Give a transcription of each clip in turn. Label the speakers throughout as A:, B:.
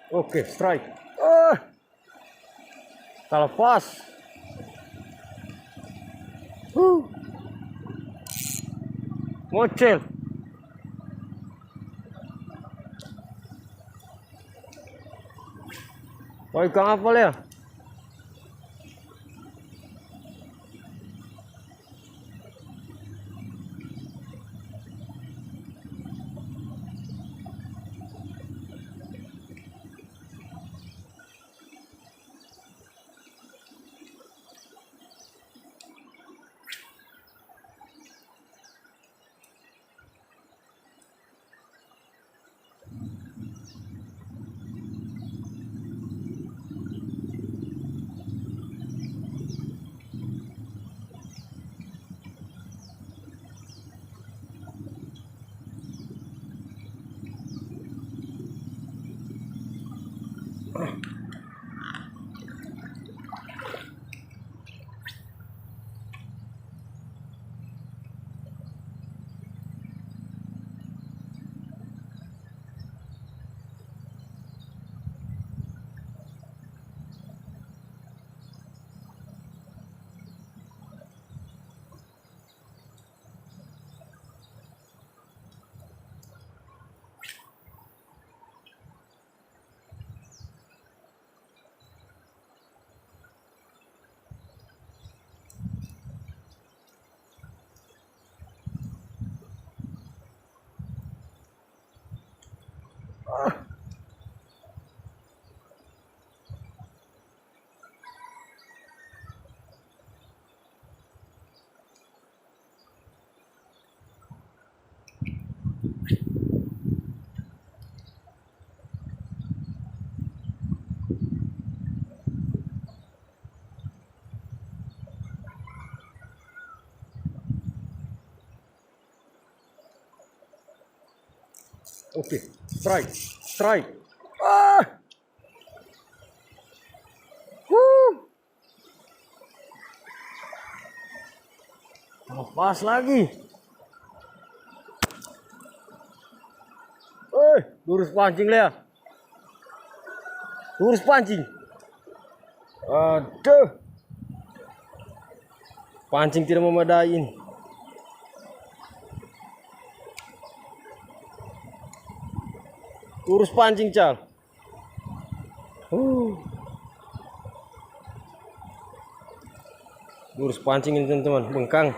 A: Oke, strike. Tak lepas. Ngocel. Oh, ikan apa ya? Oke, strike, strike. Lepas lagi. Lurus pancing ya. Lurus pancing. Aduh. Pancing tidak memadai ini. Lurus pancing, Cal. Lurus pancing ini, teman-teman, bengkang.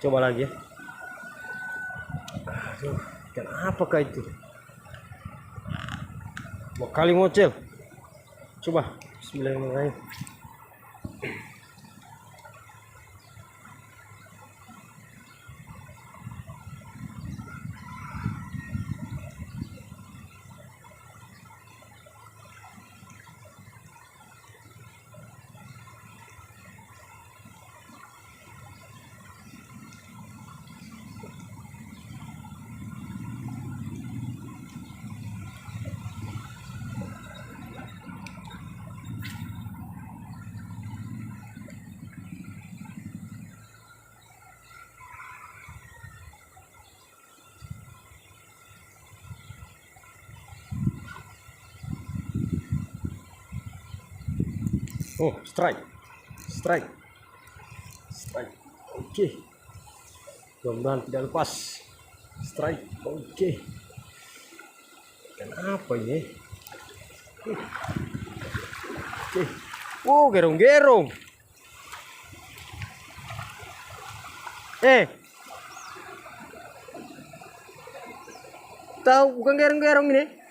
A: Coba lagi ya. Aduh, kenapa itu? Dua kali ngocel. Coba, bismillahirrahmanirrahim. Oh, strike, strike, strike. Oke, mudah-mudahan tidak lepas. Strike, oke. Kenapa ini? Oke. Gerong-gerong. Tahu bukan gerong-gerong ini?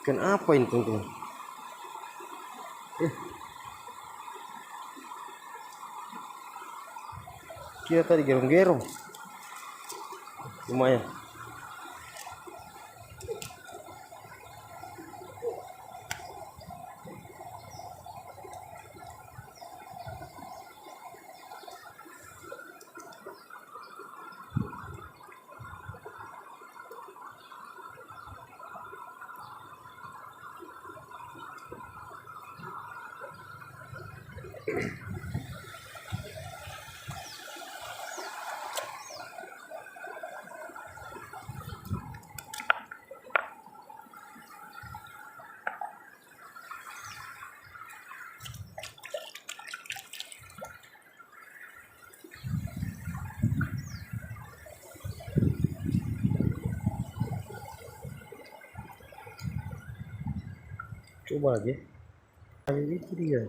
A: Kenapa ini, teman-teman? Kira tadi gerong-gerong. Lumayan. Coba lagi. Ayo itu dia.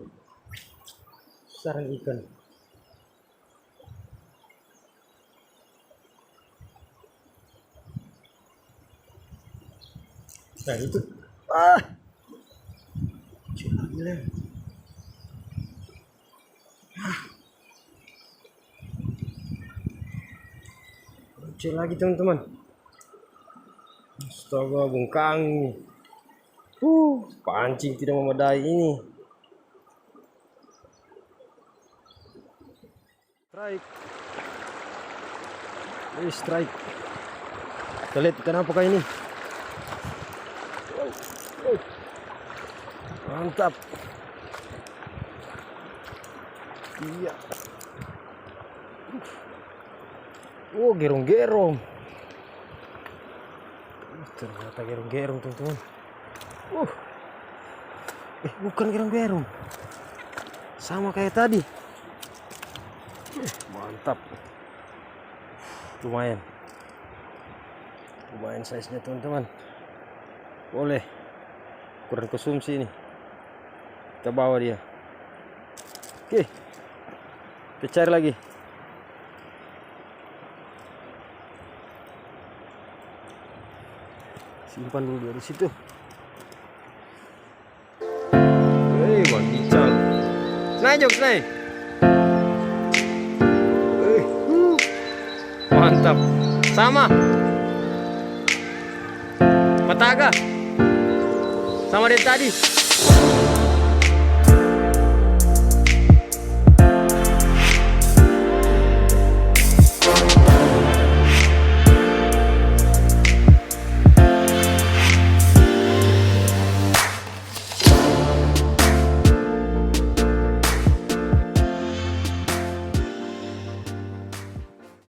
A: Sarang ikan. Nah itu. Ah. Gila. Kecil lagi teman-teman. Astaga, bungkang. Pancing tidak memadai ini. Strike. Ini strike. Kita lihat ikan apakah ini. Mantap. Iya. Gerong-gerong. Ternyata gerong-gerong teman-teman. Bukan gerong-gerong. Sama kayak tadi. Mantap. Lumayan. Lumayan size-nya teman-teman. Boleh. Kurang konsumsi ini. Kita bawa dia. Oke. Kita cari lagi. Simpan dulu dari situ. Bang Ical. Naik jok, naik. Mantap. Sama. Pataga. Sama dari tadi.